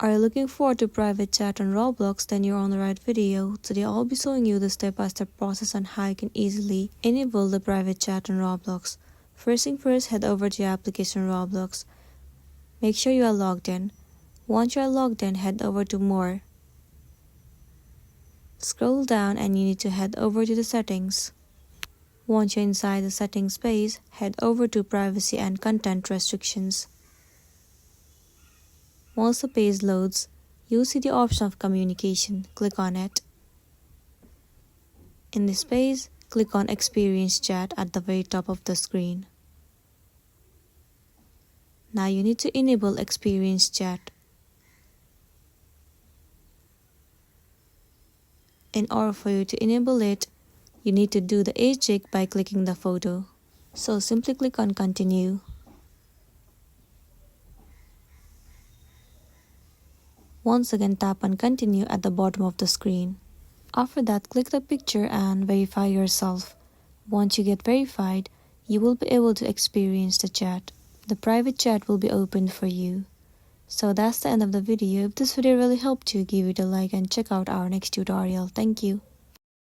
Are you looking forward to private chat on Roblox? Then you're on the right video. Today I'll be showing you the step-by-step process on how you can easily enable the private chat on Roblox. First thing first, head over to your application Roblox. Make sure you are logged in. Once you are logged in, head over to More. Scroll down and you need to head over to the settings. Once you're inside the settings page, head over to Privacy and Content Restrictions. Once the page loads, you'll see the option of Communication. Click on it. In this page, click on Experience Chat at the very top of the screen. Now you need to enable Experience Chat. In order for you to enable it, you need to do the eject by clicking the photo. So simply click on Continue. Once again, tap on Continue at the bottom of the screen. After that, click the picture and verify yourself. Once you get verified, you will be able to experience the chat. The private chat will be opened for you. So that's the end of the video. If this video really helped you, give it a like and check out our next tutorial. Thank you.